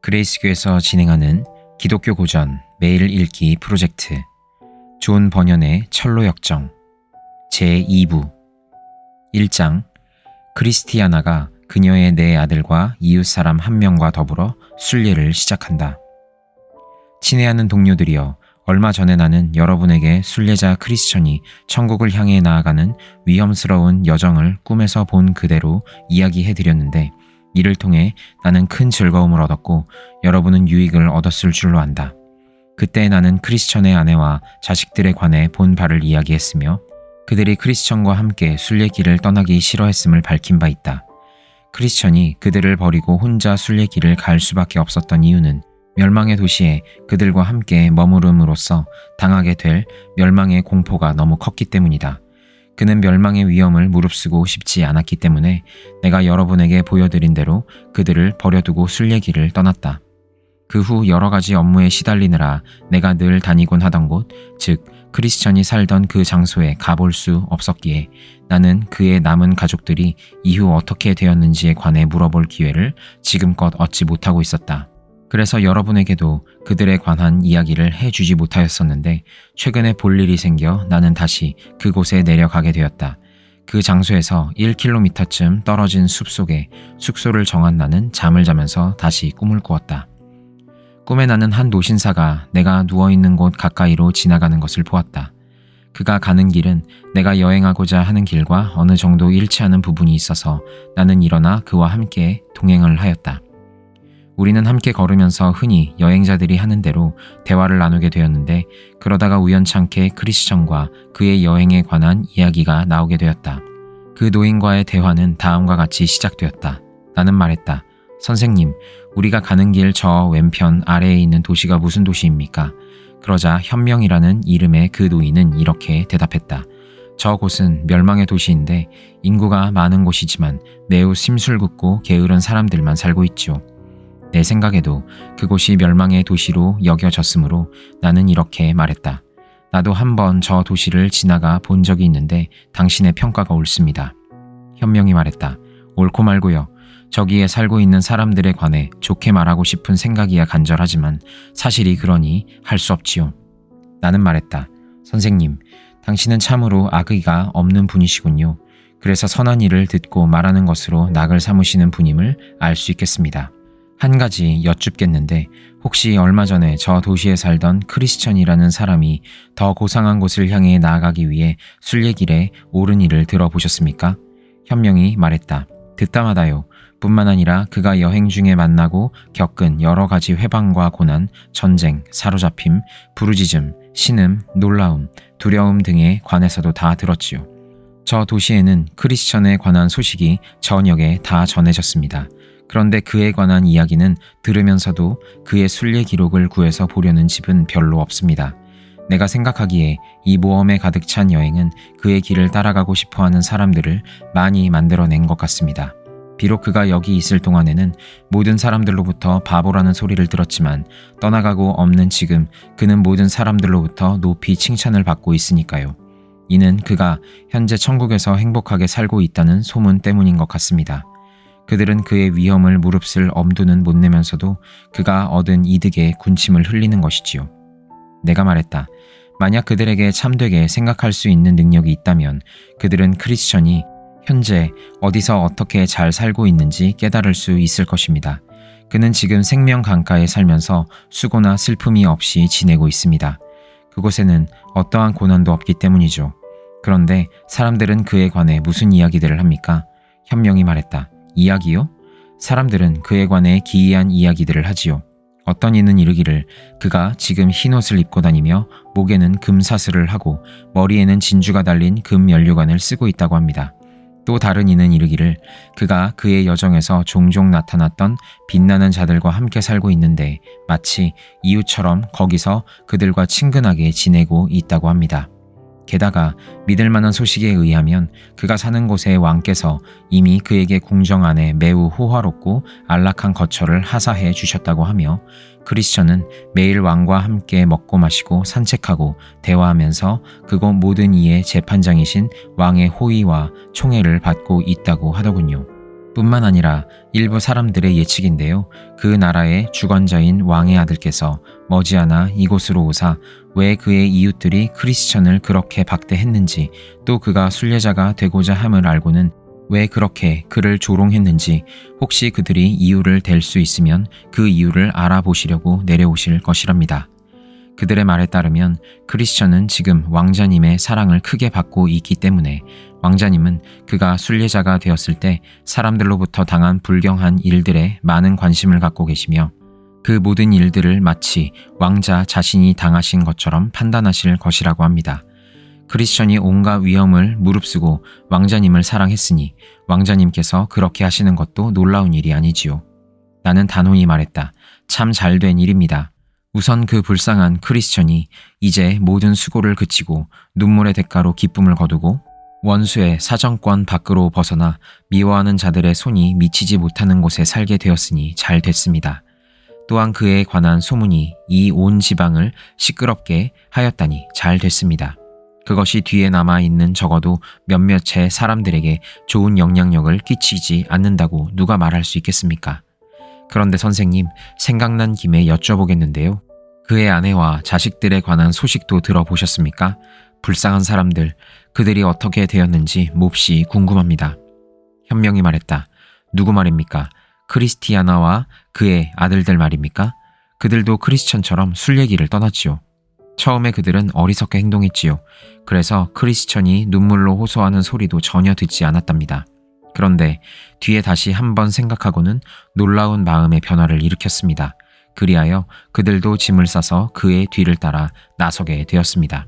그레이스교에서 진행하는 기독교 고전 매일 읽기 프로젝트 존 버년의 철로역정 제2부 1장 크리스티아나가 그녀의 네 아들과 이웃사람 한 명과 더불어 순례를 시작한다. 친애하는 동료들이여, 얼마 전에 나는 여러분에게 순례자 크리스천이 천국을 향해 나아가는 위험스러운 여정을 꿈에서 본 그대로 이야기해드렸는데, 이를 통해 나는 큰 즐거움을 얻었고 여러분은 유익을 얻었을 줄로 안다. 그때 나는 크리스천의 아내와 자식들에 관해 본 바를 이야기했으며 그들이 크리스천과 함께 순례길을 떠나기 싫어했음을 밝힌 바 있다. 크리스천이 그들을 버리고 혼자 순례길을 갈 수밖에 없었던 이유는 멸망의 도시에 그들과 함께 머무름으로써 당하게 될 멸망의 공포가 너무 컸기 때문이다. 그는 멸망의 위험을 무릅쓰고 싶지 않았기 때문에 내가 여러분에게 보여드린 대로 그들을 버려두고 순례길을 떠났다. 그 후 여러 가지 업무에 시달리느라 내가 늘 다니곤 하던 곳, 즉 크리스천이 살던 그 장소에 가볼 수 없었기에 나는 그의 남은 가족들이 이후 어떻게 되었는지에 관해 물어볼 기회를 지금껏 얻지 못하고 있었다. 그래서 여러분에게도 그들에 관한 이야기를 해주지 못하였었는데, 최근에 볼 일이 생겨 나는 다시 그곳에 내려가게 되었다. 그 장소에서 1km쯤 떨어진 숲속에 숙소를 정한 나는 잠을 자면서 다시 꿈을 꾸었다. 꿈에 나는 한 노신사가 내가 누워있는 곳 가까이로 지나가는 것을 보았다. 그가 가는 길은 내가 여행하고자 하는 길과 어느 정도 일치하는 부분이 있어서 나는 일어나 그와 함께 동행을 하였다. 우리는 함께 걸으면서 흔히 여행자들이 하는 대로 대화를 나누게 되었는데, 그러다가 우연찮게 크리스천과 그의 여행에 관한 이야기가 나오게 되었다. 그 노인과의 대화는 다음과 같이 시작되었다. 나는 말했다. 선생님, 우리가 가는 길 저 왼편 아래에 있는 도시가 무슨 도시입니까? 그러자 현명이라는 이름의 그 노인은 이렇게 대답했다. 저 곳은 멸망의 도시인데 인구가 많은 곳이지만 매우 심술궂고 게으른 사람들만 살고 있죠. 내 생각에도 그곳이 멸망의 도시로 여겨졌으므로 나는 이렇게 말했다. 나도 한번 저 도시를 지나가 본 적이 있는데 당신의 평가가 옳습니다. 현명이 말했다. 옳고 말고요. 저기에 살고 있는 사람들에 관해 좋게 말하고 싶은 생각이야 간절하지만 사실이 그러니 할 수 없지요. 나는 말했다. 선생님, 당신은 참으로 악의가 없는 분이시군요. 그래서 선한 일을 듣고 말하는 것으로 낙을 삼으시는 분임을 알 수 있겠습니다. 한 가지 여쭙겠는데, 혹시 얼마 전에 저 도시에 살던 크리스천이라는 사람이 더 고상한 곳을 향해 나아가기 위해 순례길에 오른 일을 들어보셨습니까? 현명이 말했다. 듣다마다요. 뿐만 아니라 그가 여행 중에 만나고 겪은 여러 가지 회방과 고난, 전쟁, 사로잡힘, 부르짖음, 신음, 놀라움, 두려움 등에 관해서도 다 들었지요. 저 도시에는 크리스천에 관한 소식이 전역에 다 전해졌습니다. 그런데 그에 관한 이야기는 들으면서도 그의 순례 기록을 구해서 보려는 집은 별로 없습니다. 내가 생각하기에 이 모험에 가득 찬 여행은 그의 길을 따라가고 싶어하는 사람들을 많이 만들어낸 것 같습니다. 비록 그가 여기 있을 동안에는 모든 사람들로부터 바보라는 소리를 들었지만 떠나가고 없는 지금 그는 모든 사람들로부터 높이 칭찬을 받고 있으니까요. 이는 그가 현재 천국에서 행복하게 살고 있다는 소문 때문인 것 같습니다. 그들은 그의 위험을 무릅쓸 엄두는 못 내면서도 그가 얻은 이득에 군침을 흘리는 것이지요. 내가 말했다. 만약 그들에게 참되게 생각할 수 있는 능력이 있다면 그들은 크리스천이 현재 어디서 어떻게 잘 살고 있는지 깨달을 수 있을 것입니다. 그는 지금 생명 강가에 살면서 수고나 슬픔이 없이 지내고 있습니다. 그곳에는 어떠한 고난도 없기 때문이죠. 그런데 사람들은 그에 관해 무슨 이야기들을 합니까? 현명이 말했다. 이야기요? 사람들은 그에 관해 기이한 이야기들을 하지요. 어떤 이는 이르기를 그가 지금 흰옷을 입고 다니며 목에는 금사슬을 하고 머리에는 진주가 달린 금 연료관을 쓰고 있다고 합니다. 또 다른 이는 이르기를 그가 그의 여정에서 종종 나타났던 빛나는 자들과 함께 살고 있는데 마치 이웃처럼 거기서 그들과 친근하게 지내고 있다고 합니다. 게다가 믿을 만한 소식에 의하면 그가 사는 곳의 왕께서 이미 그에게 궁정 안에 매우 호화롭고 안락한 거처를 하사해 주셨다고 하며 크리스천은 매일 왕과 함께 먹고 마시고 산책하고 대화하면서 그곳 모든 이의 재판장이신 왕의 호의와 총애를 받고 있다고 하더군요. 뿐만 아니라 일부 사람들의 예측인데요. 그 나라의 주권자인 왕의 아들께서 머지않아 이곳으로 오사 왜 그의 이웃들이 크리스천을 그렇게 박대했는지, 또 그가 순례자가 되고자 함을 알고는 왜 그렇게 그를 조롱했는지, 혹시 그들이 이유를 댈 수 있으면 그 이유를 알아보시려고 내려오실 것이랍니다. 그들의 말에 따르면 크리스천은 지금 왕자님의 사랑을 크게 받고 있기 때문에 왕자님은 그가 순례자가 되었을 때 사람들로부터 당한 불경한 일들에 많은 관심을 갖고 계시며 그 모든 일들을 마치 왕자 자신이 당하신 것처럼 판단하실 것이라고 합니다. 크리스천이 온갖 위험을 무릅쓰고 왕자님을 사랑했으니 왕자님께서 그렇게 하시는 것도 놀라운 일이 아니지요. 나는 단호히 말했다. 참 잘된 일입니다. 우선 그 불쌍한 크리스천이 이제 모든 수고를 그치고 눈물의 대가로 기쁨을 거두고 원수의 사정권 밖으로 벗어나 미워하는 자들의 손이 미치지 못하는 곳에 살게 되었으니 잘 됐습니다. 또한 그에 관한 소문이 이 온 지방을 시끄럽게 하였다니 잘 됐습니다. 그것이 뒤에 남아있는 적어도 몇몇의 사람들에게 좋은 영향력을 끼치지 않는다고 누가 말할 수 있겠습니까? 그런데 선생님, 생각난 김에 여쭤보겠는데요. 그의 아내와 자식들에 관한 소식도 들어보셨습니까? 불쌍한 사람들, 그들이 어떻게 되었는지 몹시 궁금합니다. 현명이 말했다. 누구 말입니까? 크리스티아나와 그의 아들들 말입니까? 그들도 크리스천처럼 순례길을 떠났지요. 처음에 그들은 어리석게 행동했지요. 그래서 크리스천이 눈물로 호소하는 소리도 전혀 듣지 않았답니다. 그런데 뒤에 다시 한번 생각하고는 놀라운 마음의 변화를 일으켰습니다. 그리하여 그들도 짐을 싸서 그의 뒤를 따라 나서게 되었습니다.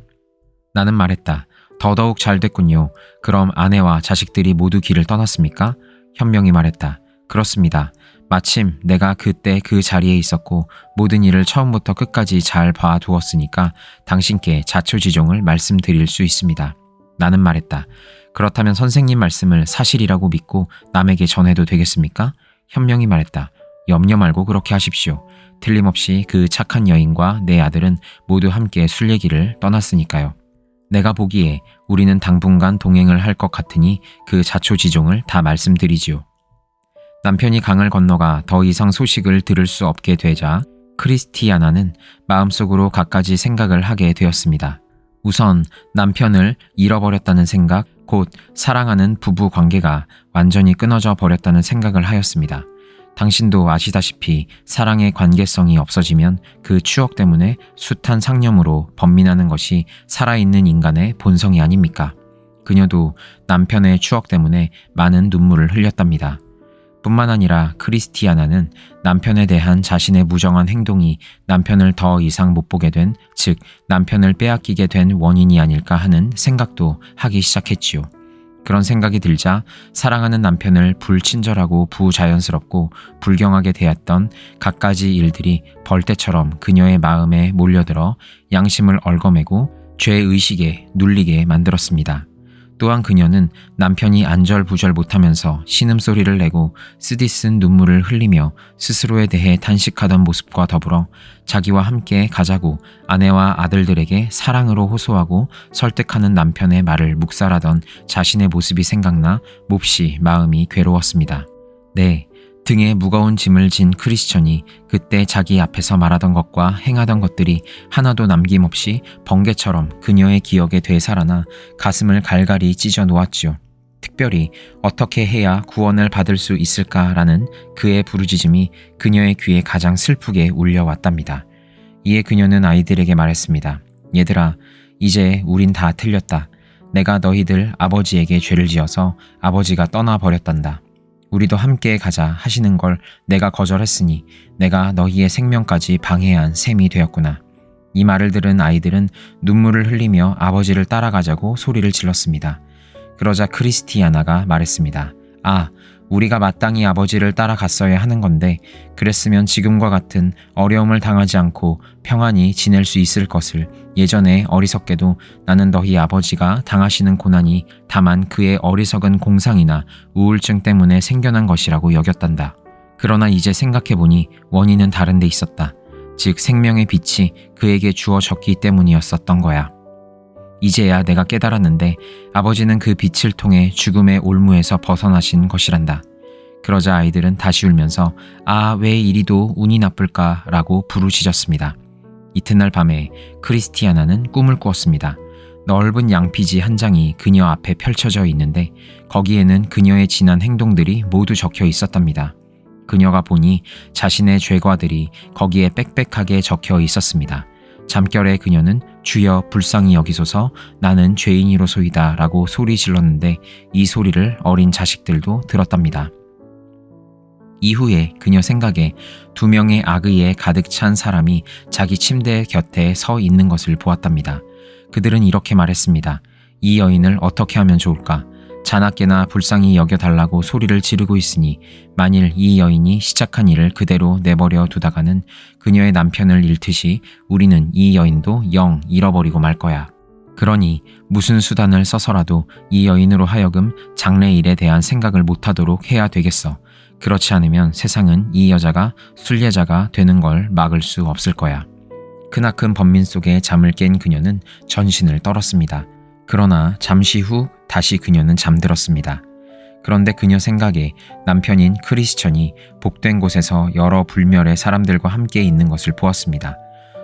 나는 말했다. 더더욱 잘 됐군요. 그럼 아내와 자식들이 모두 길을 떠났습니까? 현명이 말했다. 그렇습니다. 마침 내가 그때 그 자리에 있었고 모든 일을 처음부터 끝까지 잘 봐두었으니까 당신께 자초지종을 말씀드릴 수 있습니다. 나는 말했다. 그렇다면 선생님 말씀을 사실이라고 믿고 남에게 전해도 되겠습니까? 현명이 말했다. 염려 말고 그렇게 하십시오. 틀림없이 그 착한 여인과 내 아들은 모두 함께 순례길을 떠났으니까요. 내가 보기에 우리는 당분간 동행을 할 것 같으니 그 자초지종을 다 말씀드리지요. 남편이 강을 건너가 더 이상 소식을 들을 수 없게 되자 크리스티아나는 마음속으로 갖가지 생각을 하게 되었습니다. 우선 남편을 잃어버렸다는 생각, 곧 사랑하는 부부 관계가 완전히 끊어져 버렸다는 생각을 하였습니다. 당신도 아시다시피 사랑의 관계성이 없어지면 그 추억 때문에 숱한 상념으로 번민하는 것이 살아있는 인간의 본성이 아닙니까? 그녀도 남편의 추억 때문에 많은 눈물을 흘렸답니다. 뿐만 아니라 크리스티아나는 남편에 대한 자신의 무정한 행동이 남편을 더 이상 못 보게 된, 즉 남편을 빼앗기게 된 원인이 아닐까 하는 생각도 하기 시작했지요. 그런 생각이 들자 사랑하는 남편을 불친절하고 부자연스럽고 불경하게 대했던 갖가지 일들이 벌떼처럼 그녀의 마음에 몰려들어 양심을 얽어매고 죄의식에 눌리게 만들었습니다. 또한 그녀는 남편이 안절부절 못하면서 신음소리를 내고 쓰디쓴 눈물을 흘리며 스스로에 대해 탄식하던 모습과 더불어 자기와 함께 가자고 아내와 아들들에게 사랑으로 호소하고 설득하는 남편의 말을 묵살하던 자신의 모습이 생각나 몹시 마음이 괴로웠습니다. 네, 등에 무거운 짐을 진 크리스천이 그때 자기 앞에서 말하던 것과 행하던 것들이 하나도 남김없이 번개처럼 그녀의 기억에 되살아나 가슴을 갈갈이 찢어 놓았지요. 특별히 어떻게 해야 구원을 받을 수 있을까라는 그의 부르짖음이 그녀의 귀에 가장 슬프게 울려왔답니다. 이에 그녀는 아이들에게 말했습니다. 얘들아, 이제 우린 다 틀렸다. 내가 너희들 아버지에게 죄를 지어서 아버지가 떠나버렸단다. 우리도 함께 가자 하시는 걸 내가 거절했으니 내가 너희의 생명까지 방해한 셈이 되었구나. 이 말을 들은 아이들은 눈물을 흘리며 아버지를 따라가자고 소리를 질렀습니다. 그러자 크리스티아나가 말했습니다. 아, 우리가 마땅히 아버지를 따라갔어야 하는 건데 그랬으면 지금과 같은 어려움을 당하지 않고 평안히 지낼 수 있을 것을 예전에 어리석게도 나는 너희 아버지가 당하시는 고난이 다만 그의 어리석은 공상이나 우울증 때문에 생겨난 것이라고 여겼단다. 그러나 이제 생각해보니 원인은 다른 데 있었다. 즉 생명의 빛이 그에게 주어졌기 때문이었었던 거야. 이제야 내가 깨달았는데 아버지는 그 빛을 통해 죽음의 올무에서 벗어나신 것이란다. 그러자 아이들은 다시 울면서 아, 왜 이리도 운이 나쁠까 라고 부르짖었습니다. 이튿날 밤에 크리스티아나는 꿈을 꾸었습니다. 넓은 양피지 한 장이 그녀 앞에 펼쳐져 있는데 거기에는 그녀의 지난 행동들이 모두 적혀 있었답니다. 그녀가 보니 자신의 죄과들이 거기에 빽빽하게 적혀 있었습니다. 잠결에 그녀는 주여 불쌍히 여기소서 나는 죄인이로소이다 라고 소리 질렀는데 이 소리를 어린 자식들도 들었답니다. 이후에 그녀 생각에 2명의 악의에 가득 찬 사람이 자기 침대 곁에 서 있는 것을 보았답니다. 그들은 이렇게 말했습니다. 이 여인을 어떻게 하면 좋을까? 자나깨나 불쌍히 여겨달라고 소리를 지르고 있으니 만일 이 여인이 시작한 일을 그대로 내버려 두다가는 그녀의 남편을 잃듯이 우리는 이 여인도 영 잃어버리고 말 거야. 그러니 무슨 수단을 써서라도 이 여인으로 하여금 장래일에 대한 생각을 못하도록 해야 되겠어. 그렇지 않으면 세상은 이 여자가 순례자가 되는 걸 막을 수 없을 거야. 크나큰 번민 속에 잠을 깬 그녀는 전신을 떨었습니다. 그러나 잠시 후 다시 그녀는 잠들었습니다. 그런데 그녀 생각에 남편인 크리스천이 복된 곳에서 여러 불멸의 사람들과 함께 있는 것을 보았습니다.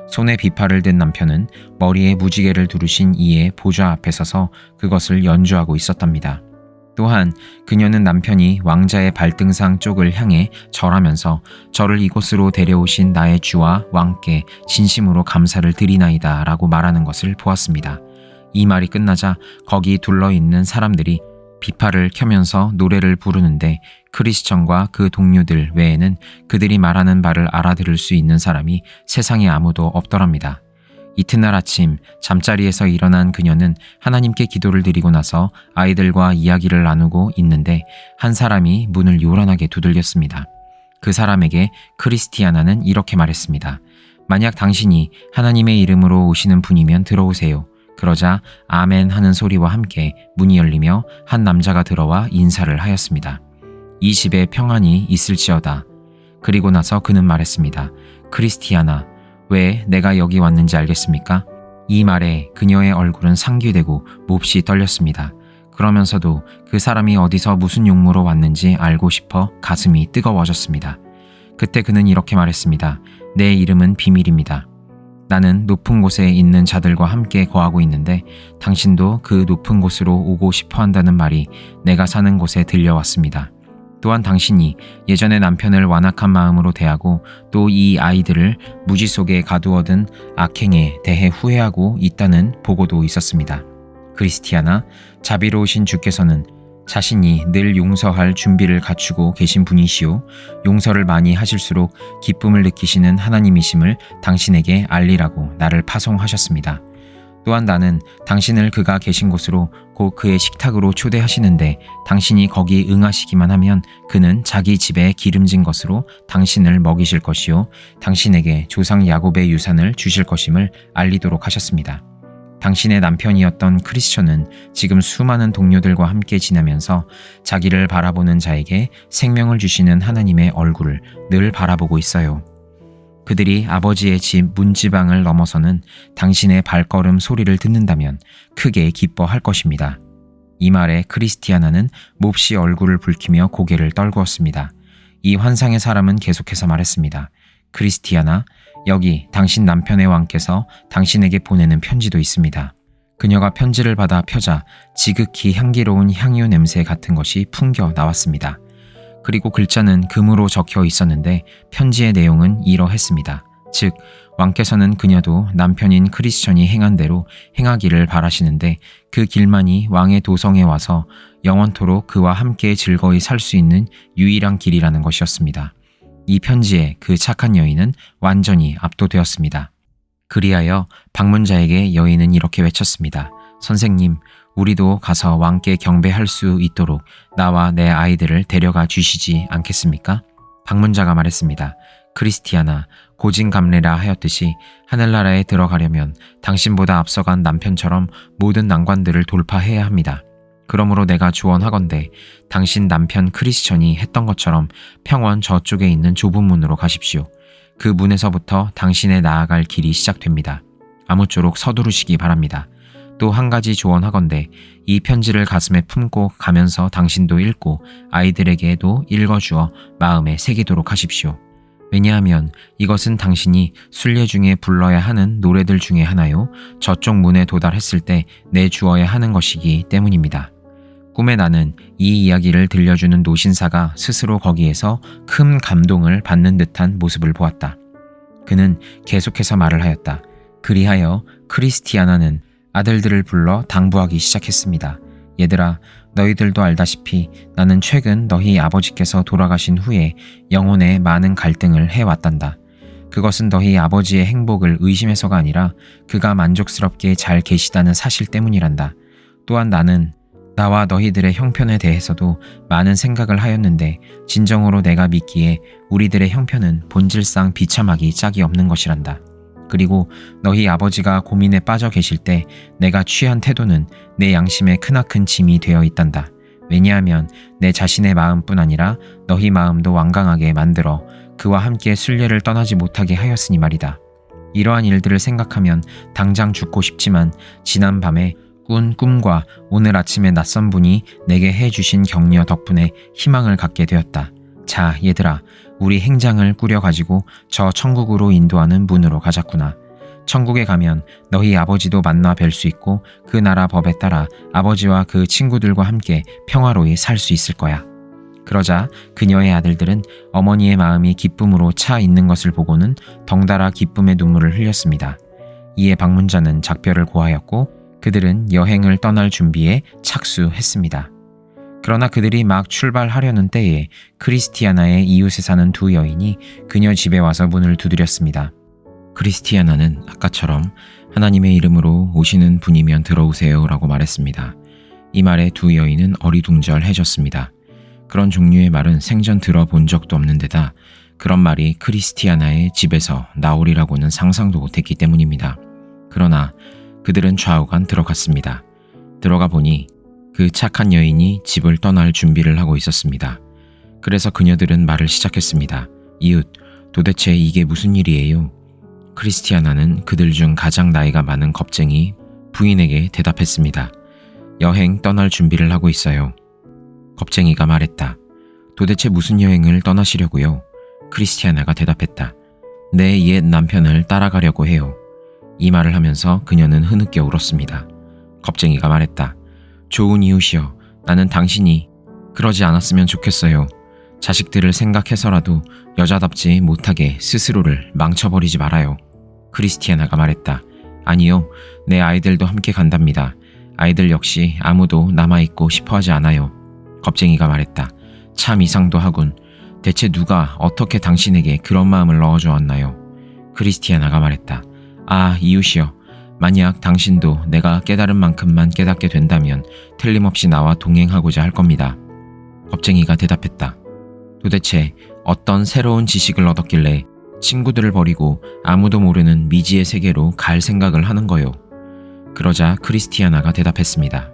손에 비파를 든 남편은 머리에 무지개를 두르신 이의 보좌 앞에 서서 그것을 연주하고 있었답니다. 또한 그녀는 남편이 왕자의 발등상 쪽을 향해 절하면서 저를 이곳으로 데려오신 나의 주와 왕께 진심으로 감사를 드리나이다 라고 말하는 것을 보았습니다. 이 말이 끝나자 거기 둘러있는 사람들이 비파를 켜면서 노래를 부르는데 크리스천과 그 동료들 외에는 그들이 말하는 바를 알아들을 수 있는 사람이 세상에 아무도 없더랍니다. 이튿날 아침 잠자리에서 일어난 그녀는 하나님께 기도를 드리고 나서 아이들과 이야기를 나누고 있는데 한 사람이 문을 요란하게 두들겼습니다. 그 사람에게 크리스티아나는 이렇게 말했습니다. 만약 당신이 하나님의 이름으로 오시는 분이면 들어오세요. 그러자 아멘 하는 소리와 함께 문이 열리며 한 남자가 들어와 인사를 하였습니다. 이 집에 평안이 있을지어다. 그리고 나서 그는 말했습니다. 크리스티아나, 왜 내가 여기 왔는지 알겠습니까? 이 말에 그녀의 얼굴은 상기되고 몹시 떨렸습니다. 그러면서도 그 사람이 어디서 무슨 용무로 왔는지 알고 싶어 가슴이 뜨거워졌습니다. 그때 그는 이렇게 말했습니다. 내 이름은 비밀입니다. 나는 높은 곳에 있는 자들과 함께 거하고 있는데 당신도 그 높은 곳으로 오고 싶어 한다는 말이 내가 사는 곳에 들려왔습니다. 또한 당신이 예전에 남편을 완악한 마음으로 대하고 또 이 아이들을 무지 속에 가두어둔 악행에 대해 후회하고 있다는 보고도 있었습니다. 크리스티아나, 자비로우신 주께서는 자신이 늘 용서할 준비를 갖추고 계신 분이시오. 용서를 많이 하실수록 기쁨을 느끼시는 하나님이심을 당신에게 알리라고 나를 파송하셨습니다. 또한 나는 당신을 그가 계신 곳으로 곧 그의 식탁으로 초대하시는데 당신이 거기 응하시기만 하면 그는 자기 집에 기름진 것으로 당신을 먹이실 것이요 당신에게 조상 야곱의 유산을 주실 것임을 알리도록 하셨습니다. 당신의 남편이었던 크리스천은 지금 수많은 동료들과 함께 지내면서 자기를 바라보는 자에게 생명을 주시는 하나님의 얼굴을 늘 바라보고 있어요. 그들이 아버지의 집 문지방을 넘어서는 당신의 발걸음 소리를 듣는다면 크게 기뻐할 것입니다. 이 말에 크리스티아나는 몹시 얼굴을 붉히며 고개를 떨구었습니다. 이 환상의 사람은 계속해서 말했습니다. 크리스티아나, 여기 당신 남편의 왕께서 당신에게 보내는 편지도 있습니다. 그녀가 편지를 받아 펴자 지극히 향기로운 향유 냄새 같은 것이 풍겨 나왔습니다. 그리고 글자는 금으로 적혀 있었는데 편지의 내용은 이러했습니다. 즉, 왕께서는 그녀도 남편인 크리스천이 행한 대로 행하기를 바라시는데 그 길만이 왕의 도성에 와서 영원토록 그와 함께 즐거이 살 수 있는 유일한 길이라는 것이었습니다. 이 편지에 그 착한 여인은 완전히 압도되었습니다. 그리하여 방문자에게 여인은 이렇게 외쳤습니다. 선생님, 우리도 가서 왕께 경배할 수 있도록 나와 내 아이들을 데려가 주시지 않겠습니까? 방문자가 말했습니다. 크리스티아나, 고진감래라 하였듯이 하늘나라에 들어가려면 당신보다 앞서간 남편처럼 모든 난관들을 돌파해야 합니다. 그러므로 내가 조언하건대 당신 남편 크리스천이 했던 것처럼 평원 저쪽에 있는 좁은 문으로 가십시오. 그 문에서부터 당신의 나아갈 길이 시작됩니다. 아무쪼록 서두르시기 바랍니다. 또 한 가지 조언하건대 이 편지를 가슴에 품고 가면서 당신도 읽고 아이들에게도 읽어주어 마음에 새기도록 하십시오. 왜냐하면 이것은 당신이 순례 중에 불러야 하는 노래들 중에 하나요. 저쪽 문에 도달했을 때 내주어야 하는 것이기 때문입니다. 꿈에 나는 이 이야기를 들려주는 노신사가 스스로 거기에서 큰 감동을 받는 듯한 모습을 보았다. 그는 계속해서 말을 하였다. 그리하여 크리스티아나는 아들들을 불러 당부하기 시작했습니다. 얘들아, 너희들도 알다시피 나는 최근 너희 아버지께서 돌아가신 후에 영혼에 많은 갈등을 해왔단다. 그것은 너희 아버지의 행복을 의심해서가 아니라 그가 만족스럽게 잘 계시다는 사실 때문이란다. 또한 나는 나와 너희들의 형편에 대해서도 많은 생각을 하였는데 진정으로 내가 믿기에 우리들의 형편은 본질상 비참하기 짝이 없는 것이란다. 그리고 너희 아버지가 고민에 빠져 계실 때 내가 취한 태도는 내 양심에 크나큰 짐이 되어 있단다. 왜냐하면 내 자신의 마음뿐 아니라 너희 마음도 완강하게 만들어 그와 함께 순례를 떠나지 못하게 하였으니 말이다. 이러한 일들을 생각하면 당장 죽고 싶지만 지난 밤에 꾼 꿈과 오늘 아침에 낯선 분이 내게 해주신 격려 덕분에 희망을 갖게 되었다. 자, 얘들아, 우리 행장을 꾸려가지고 저 천국으로 인도하는 문으로 가자꾸나. 천국에 가면 너희 아버지도 만나 뵐 수 있고 그 나라 법에 따라 아버지와 그 친구들과 함께 평화로이 살 수 있을 거야. 그러자 그녀의 아들들은 어머니의 마음이 기쁨으로 차 있는 것을 보고는 덩달아 기쁨의 눈물을 흘렸습니다. 이에 방문자는 작별을 고하였고 그들은 여행을 떠날 준비에 착수했습니다. 그러나 그들이 막 출발하려는 때에 크리스티아나의 이웃에 사는 두 여인이 그녀 집에 와서 문을 두드렸습니다. 크리스티아나는 아까처럼 하나님의 이름으로 오시는 분이면 들어오세요 라고 말했습니다. 이 말에 두 여인은 어리둥절해졌습니다. 그런 종류의 말은 생전 들어본 적도 없는 데다 그런 말이 크리스티아나의 집에서 나오리라고는 상상도 못했기 때문입니다. 그러나 그들은 좌우간 들어갔습니다. 들어가 보니 그 착한 여인이 집을 떠날 준비를 하고 있었습니다. 그래서 그녀들은 말을 시작했습니다. 이웃, 도대체 이게 무슨 일이에요? 크리스티아나는 그들 중 가장 나이가 많은 겁쟁이 부인에게 대답했습니다. 여행 떠날 준비를 하고 있어요. 겁쟁이가 말했다. 도대체 무슨 여행을 떠나시려고요? 크리스티아나가 대답했다. 내 옛 남편을 따라가려고 해요. 이 말을 하면서 그녀는 흐느껴 울었습니다. 겁쟁이가 말했다. 좋은 이웃이여, 나는 당신이 그러지 않았으면 좋겠어요. 자식들을 생각해서라도 여자답지 못하게 스스로를 망쳐버리지 말아요. 크리스티아나가 말했다. 아니요, 내 아이들도 함께 간답니다. 아이들 역시 아무도 남아있고 싶어하지 않아요. 겁쟁이가 말했다. 참 이상도 하군. 대체 누가 어떻게 당신에게 그런 마음을 넣어주었나요? 크리스티아나가 말했다. 아, 이웃이여. 만약 당신도 내가 깨달은 만큼만 깨닫게 된다면 틀림없이 나와 동행하고자 할 겁니다. 겁쟁이가 대답했다. 도대체 어떤 새로운 지식을 얻었길래 친구들을 버리고 아무도 모르는 미지의 세계로 갈 생각을 하는 거요? 그러자 크리스티아나가 대답했습니다.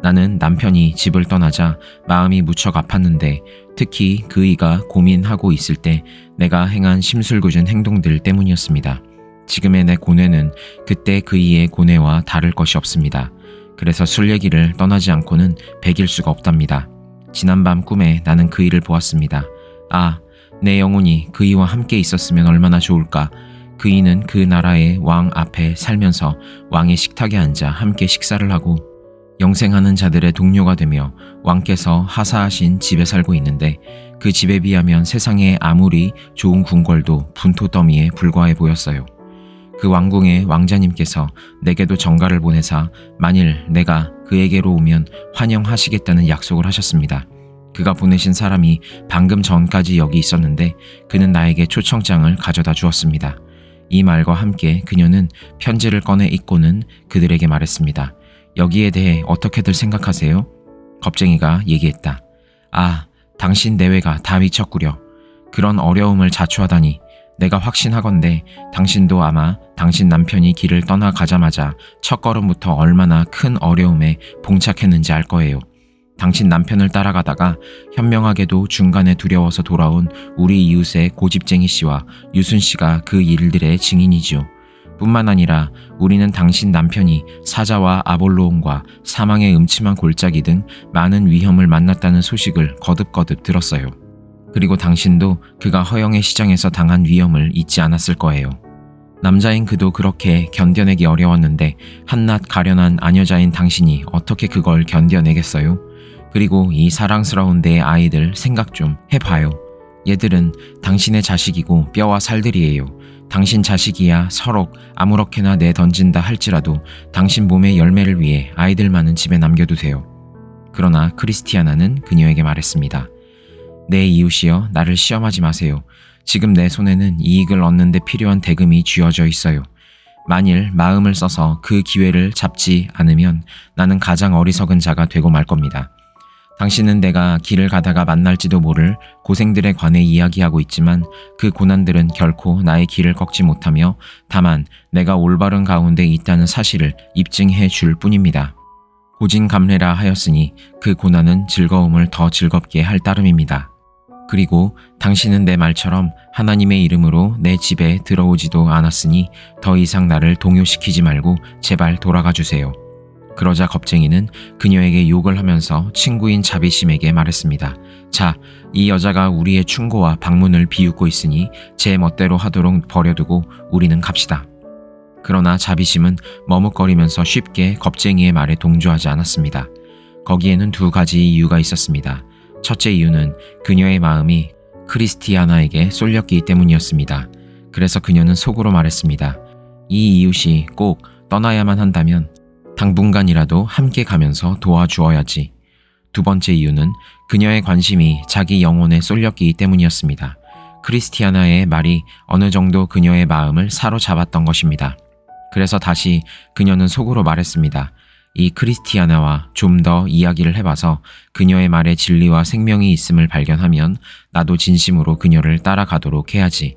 나는 남편이 집을 떠나자 마음이 무척 아팠는데 특히 그이가 고민하고 있을 때 내가 행한 심술궂은 행동들 때문이었습니다. 지금의 내 고뇌는 그때 그이의 고뇌와 다를 것이 없습니다. 그래서 순례길을 떠나지 않고는 배길 수가 없답니다. 지난밤 꿈에 나는 그이를 보았습니다. 아, 내 영혼이 그이와 함께 있었으면 얼마나 좋을까. 그이는 그 나라의 왕 앞에 살면서 왕의 식탁에 앉아 함께 식사를 하고 영생하는 자들의 동료가 되며 왕께서 하사하신 집에 살고 있는데 그 집에 비하면 세상에 아무리 좋은 궁궐도 분토 더미에 불과해 보였어요. 그 왕궁의 왕자님께서 내게도 정가를 보내사 만일 내가 그에게로 오면 환영하시겠다는 약속을 하셨습니다. 그가 보내신 사람이 방금 전까지 여기 있었는데 그는 나에게 초청장을 가져다 주었습니다. 이 말과 함께 그녀는 편지를 꺼내 읽고는 그들에게 말했습니다. 여기에 대해 어떻게들 생각하세요? 겁쟁이가 얘기했다. 아, 당신 내외가 다 미쳤구려. 그런 어려움을 자초하다니. 내가 확신하건대 당신도 아마 당신 남편이 길을 떠나가자마자 첫걸음부터 얼마나 큰 어려움에 봉착했는지 알 거예요. 당신 남편을 따라가다가 현명하게도 중간에 두려워서 돌아온 우리 이웃의 고집쟁이 씨와 유순 씨가 그 일들의 증인이지요. 뿐만 아니라 우리는 당신 남편이 사자와 아볼로온과 사망의 음침한 골짜기 등 많은 위험을 만났다는 소식을 거듭거듭 들었어요. 그리고 당신도 그가 허영의 시장에서 당한 위험을 잊지 않았을 거예요. 남자인 그도 그렇게 견뎌내기 어려웠는데 한낱 가련한 아녀자인 당신이 어떻게 그걸 견뎌내겠어요? 그리고 이 사랑스러운 내 아이들 생각 좀 해봐요. 얘들은 당신의 자식이고 뼈와 살들이에요. 당신 자식이야 서로 아무렇게나 내던진다 할지라도 당신 몸의 열매를 위해 아이들만은 집에 남겨두세요. 그러나 크리스티아나는 그녀에게 말했습니다. 내 이웃이여, 나를 시험하지 마세요. 지금 내 손에는 이익을 얻는 데 필요한 대금이 쥐어져 있어요. 만일 마음을 써서 그 기회를 잡지 않으면 나는 가장 어리석은 자가 되고 말 겁니다. 당신은 내가 길을 가다가 만날지도 모를 고생들에 관해 이야기하고 있지만 그 고난들은 결코 나의 길을 꺾지 못하며 다만 내가 올바른 가운데 있다는 사실을 입증해 줄 뿐입니다. 고진감래라 하였으니 그 고난은 즐거움을 더 즐겁게 할 따름입니다. 그리고 당신은 내 말처럼 하나님의 이름으로 내 집에 들어오지도 않았으니 더 이상 나를 동요시키지 말고 제발 돌아가 주세요. 그러자 겁쟁이는 그녀에게 욕을 하면서 친구인 자비심에게 말했습니다. 자, 이 여자가 우리의 충고와 방문을 비웃고 있으니 제 멋대로 하도록 버려두고 우리는 갑시다. 그러나 자비심은 머뭇거리면서 쉽게 겁쟁이의 말에 동조하지 않았습니다. 거기에는 두 가지 이유가 있었습니다. 첫째 이유는 그녀의 마음이 크리스티아나에게 쏠렸기 때문이었습니다. 그래서 그녀는 속으로 말했습니다. 이 이웃이 꼭 떠나야만 한다면 당분간이라도 함께 가면서 도와주어야지. 두 번째 이유는 그녀의 관심이 자기 영혼에 쏠렸기 때문이었습니다. 크리스티아나의 말이 어느 정도 그녀의 마음을 사로잡았던 것입니다. 그래서 다시 그녀는 속으로 말했습니다. 이 크리스티아나와 좀 더 이야기를 해봐서 그녀의 말에 진리와 생명이 있음을 발견하면 나도 진심으로 그녀를 따라가도록 해야지.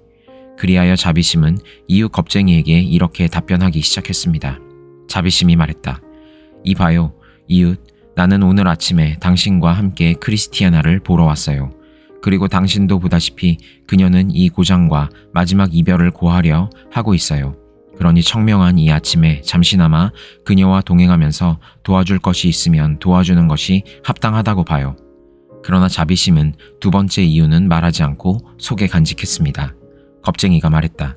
그리하여 자비심은 이웃 겁쟁이에게 이렇게 답변하기 시작했습니다. 자비심이 말했다. 이봐요, 이웃, 나는 오늘 아침에 당신과 함께 크리스티아나를 보러 왔어요. 그리고 당신도 보다시피 그녀는 이 고장과 마지막 이별을 고하려 하고 있어요. 그러니 청명한 이 아침에 잠시나마 그녀와 동행하면서 도와줄 것이 있으면 도와주는 것이 합당하다고 봐요. 그러나 자비심은 두 번째 이유는 말하지 않고 속에 간직했습니다. 겁쟁이가 말했다.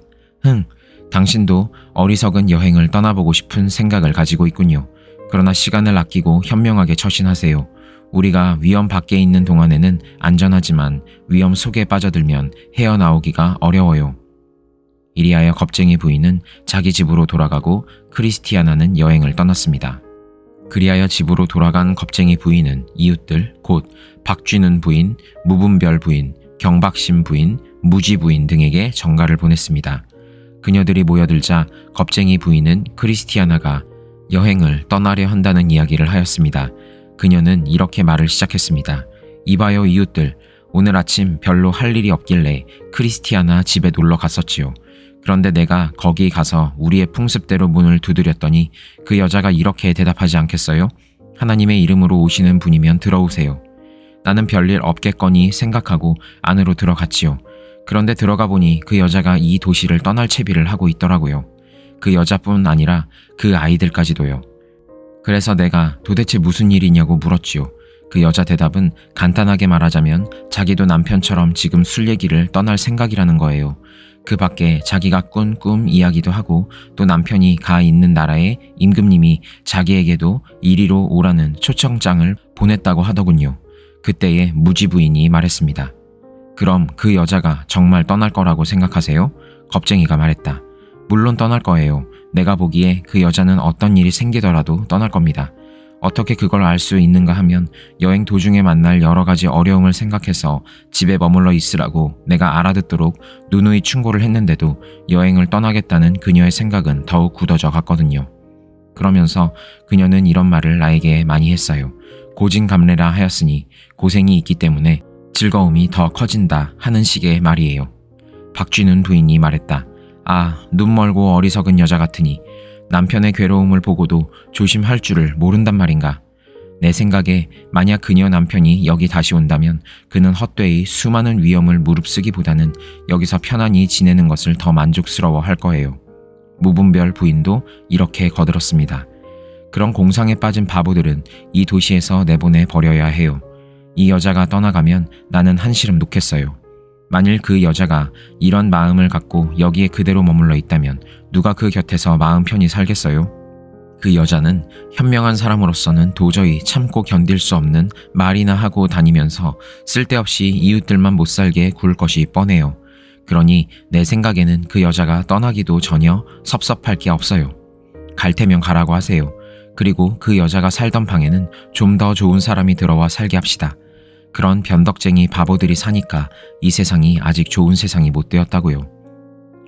당신도 어리석은 여행을 떠나보고 싶은 생각을 가지고 있군요. 그러나 시간을 아끼고 현명하게 처신하세요. 우리가 위험 밖에 있는 동안에는 안전하지만 위험 속에 빠져들면 헤어나오기가 어려워요. 이리하여 겁쟁이 부인은 자기 집으로 돌아가고 크리스티아나는 여행을 떠났습니다. 그리하여 집으로 돌아간 겁쟁이 부인은 이웃들 곧 박쥐는 부인, 무분별 부인, 경박심 부인, 무지 부인 등에게 전가를 보냈습니다. 그녀들이 모여들자 겁쟁이 부인은 크리스티아나가 여행을 떠나려 한다는 이야기를 하였습니다. 그녀는 이렇게 말을 시작했습니다. 이봐요 이웃들, 오늘 아침 별로 할 일이 없길래 크리스티아나 집에 놀러 갔었지요. 그런데 내가 거기 가서 우리의 풍습대로 문을 두드렸더니 그 여자가 이렇게 대답하지 않겠어요? 하나님의 이름으로 오시는 분이면 들어오세요. 나는 별일 없겠거니 생각하고 안으로 들어갔지요. 그런데 들어가 보니 그 여자가 이 도시를 떠날 채비를 하고 있더라고요. 그 여자뿐 아니라 그 아이들까지도요. 그래서 내가 도대체 무슨 일이냐고 물었지요. 그 여자 대답은 간단하게 말하자면 자기도 남편처럼 지금 술 얘기를 떠날 생각이라는 거예요. 그 밖에 자기가 꾼 꿈 이야기도 하고 또 남편이 가 있는 나라의 임금님이 자기에게도 이리로 오라는 초청장을 보냈다고 하더군요. 그때에 무지 부인이 말했습니다. 그럼 그 여자가 정말 떠날 거라고 생각하세요? 겁쟁이가 말했다. 물론 떠날 거예요. 내가 보기에 그 여자는 어떤 일이 생기더라도 떠날 겁니다. 어떻게 그걸 알 수 있는가 하면 여행 도중에 만날 여러 가지 어려움을 생각해서 집에 머물러 있으라고 내가 알아듣도록 누누이 충고를 했는데도 여행을 떠나겠다는 그녀의 생각은 더욱 굳어져 갔거든요. 그러면서 그녀는 이런 말을 나에게 많이 했어요. 고진감래라 하였으니 고생이 있기 때문에 즐거움이 더 커진다 하는 식의 말이에요. 박쥐는 부인이 말했다. 아, 눈 멀고 어리석은 여자 같으니 남편의 괴로움을 보고도 조심할 줄을 모른단 말인가. 내 생각에 만약 그녀 남편이 여기 다시 온다면 그는 헛되이 수많은 위험을 무릅쓰기보다는 여기서 편안히 지내는 것을 더 만족스러워 할 거예요. 무분별 부인도 이렇게 거들었습니다. 그런 공상에 빠진 바보들은 이 도시에서 내보내 버려야 해요. 이 여자가 떠나가면 나는 한시름 놓겠어요. 만일 그 여자가 이런 마음을 갖고 여기에 그대로 머물러 있다면 누가 그 곁에서 마음 편히 살겠어요? 그 여자는 현명한 사람으로서는 도저히 참고 견딜 수 없는 말이나 하고 다니면서 쓸데없이 이웃들만 못 살게 굴 것이 뻔해요. 그러니 내 생각에는 그 여자가 떠나기도 전혀 섭섭할 게 없어요. 갈 테면 가라고 하세요. 그리고 그 여자가 살던 방에는 좀 더 좋은 사람이 들어와 살게 합시다. 그런 변덕쟁이 바보들이 사니까 이 세상이 아직 좋은 세상이 못 되었다고요.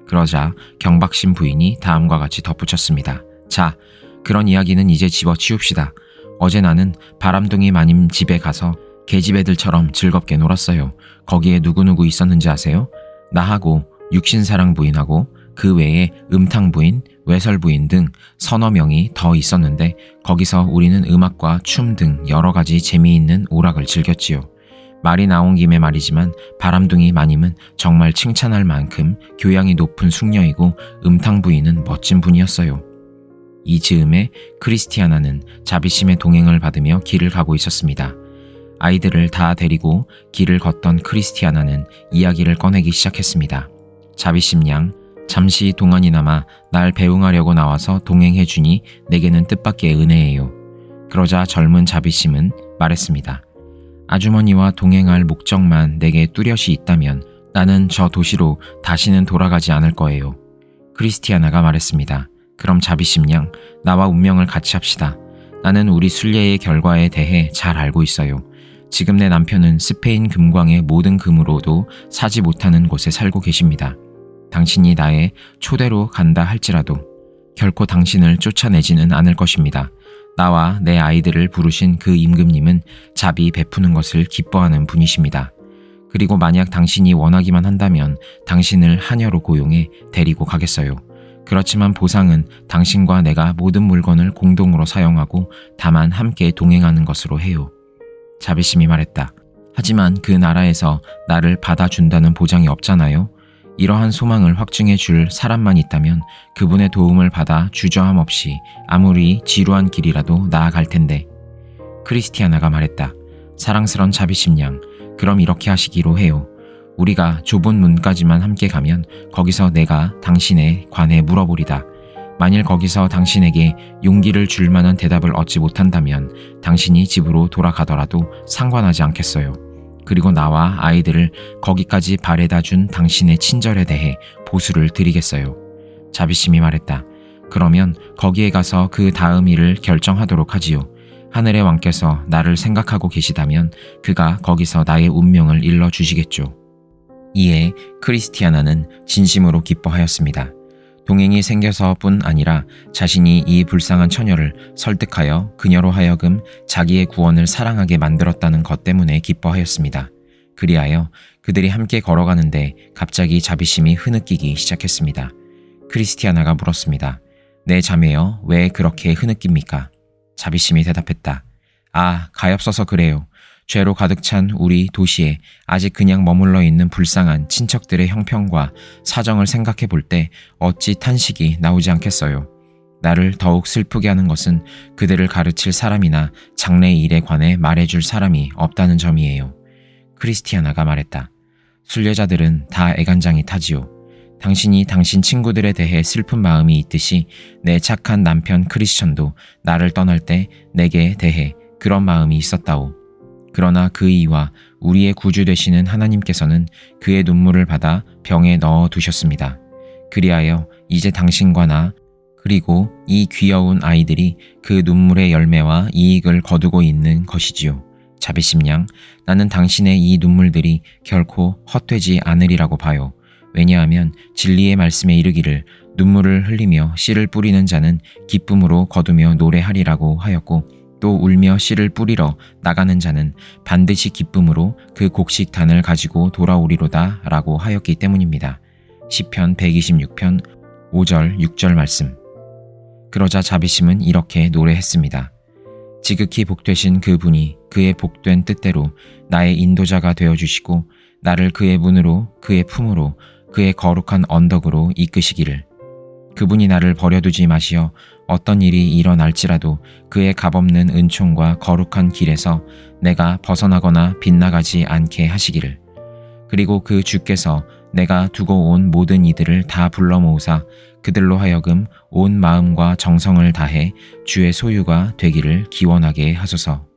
그러자 경박신 부인이 다음과 같이 덧붙였습니다. 자, 그런 이야기는 이제 집어치웁시다. 어제 나는 바람둥이 마님 집에 가서 계집애들처럼 즐겁게 놀았어요. 거기에 누구누구 있었는지 아세요? 나하고 육신사랑 부인하고 그 외에 음탕 부인, 외설 부인 등 서너 명이 더 있었는데 거기서 우리는 음악과 춤 등 여러 가지 재미있는 오락을 즐겼지요. 말이 나온 김에 말이지만 바람둥이 마님은 정말 칭찬할 만큼 교양이 높은 숙녀이고 음탕 부인은 멋진 분이었어요. 이 즈음에 크리스티아나는 자비심의 동행을 받으며 길을 가고 있었습니다. 아이들을 다 데리고 길을 걷던 크리스티아나는 이야기를 꺼내기 시작했습니다. 자비심 양, 잠시 동안이나마 날 배웅하려고 나와서 동행해주니 내게는 뜻밖의 은혜예요. 그러자 젊은 자비심은 말했습니다. 아주머니와 동행할 목적만 내게 뚜렷이 있다면 나는 저 도시로 다시는 돌아가지 않을 거예요. 크리스티아나가 말했습니다. 그럼 자비심 양, 나와 운명을 같이 합시다. 나는 우리 순례의 결과에 대해 잘 알고 있어요. 지금 내 남편은 스페인 금광의 모든 금으로도 사지 못하는 곳에 살고 계십니다. 당신이 나의 초대로 간다 할지라도 결코 당신을 쫓아내지는 않을 것입니다. 나와 내 아이들을 부르신 그 임금님은 자비 베푸는 것을 기뻐하는 분이십니다. 그리고 만약 당신이 원하기만 한다면 당신을 하녀로 고용해 데리고 가겠어요. 그렇지만 보상은 당신과 내가 모든 물건을 공동으로 사용하고 다만 함께 동행하는 것으로 해요. 자비심이 말했다. 하지만 그 나라에서 나를 받아준다는 보장이 없잖아요. 이러한 소망을 확증해 줄 사람만 있다면 그분의 도움을 받아 주저함 없이 아무리 지루한 길이라도 나아갈 텐데. 크리스티아나가 말했다. 사랑스런 자비심 양, 그럼 이렇게 하시기로 해요. 우리가 좁은 문까지만 함께 가면 거기서 내가 당신에 관해 물어보리다. 만일 거기서 당신에게 용기를 줄 만한 대답을 얻지 못한다면 당신이 집으로 돌아가더라도 상관하지 않겠어요. 그리고 나와 아이들을 거기까지 바래다 준 당신의 친절에 대해 보수를 드리겠어요. 자비심이 말했다. 그러면 거기에 가서 그 다음 일을 결정하도록 하지요. 하늘의 왕께서 나를 생각하고 계시다면 그가 거기서 나의 운명을 일러주시겠죠. 이에 크리스티아나는 진심으로 기뻐하였습니다. 동행이 생겨서뿐 아니라 자신이 이 불쌍한 처녀를 설득하여 그녀로 하여금 자기의 구원을 사랑하게 만들었다는 것 때문에 기뻐하였습니다. 그리하여 그들이 함께 걸어가는데 갑자기 자비심이 흐느끼기 시작했습니다. 크리스티아나가 물었습니다. 내 자매여, 왜 그렇게 흐느낍니까? 자비심이 대답했다. 아, 가엾어서 그래요. 죄로 가득 찬 우리 도시에 아직 그냥 머물러 있는 불쌍한 친척들의 형편과 사정을 생각해 볼 때 어찌 탄식이 나오지 않겠어요. 나를 더욱 슬프게 하는 것은 그들을 가르칠 사람이나 장래 일에 관해 말해줄 사람이 없다는 점이에요. 크리스티아나가 말했다. 순례자들은 다 애간장이 타지요. 당신이 당신 친구들에 대해 슬픈 마음이 있듯이 내 착한 남편 크리스천도 나를 떠날 때 내게 대해 그런 마음이 있었다오. 그러나 그 이와 우리의 구주 되시는 하나님께서는 그의 눈물을 받아 병에 넣어 두셨습니다. 그리하여 이제 당신과 나 그리고 이 귀여운 아이들이 그 눈물의 열매와 이익을 거두고 있는 것이지요. 자비심 양, 나는 당신의 이 눈물들이 결코 헛되지 않으리라고 봐요. 왜냐하면 진리의 말씀에 이르기를 눈물을 흘리며 씨를 뿌리는 자는 기쁨으로 거두며 노래하리라고 하였고 또 울며 씨를 뿌리러 나가는 자는 반드시 기쁨으로 그 곡식단을 가지고 돌아오리로다 라고 하였기 때문입니다. 시편 126편 5절 6절 말씀. 그러자 자비심은 이렇게 노래했습니다. 지극히 복되신 그분이 그의 복된 뜻대로 나의 인도자가 되어주시고 나를 그의 문으로 그의 품으로 그의 거룩한 언덕으로 이끄시기를. 그분이 나를 버려두지 마시어 어떤 일이 일어날지라도 그의 값없는 은총과 거룩한 길에서 내가 벗어나거나 빗나가지 않게 하시기를. 그리고 그 주께서 내가 두고 온 모든 이들을 다 불러 모으사 그들로 하여금 온 마음과 정성을 다해 주의 소유가 되기를 기원하게 하소서.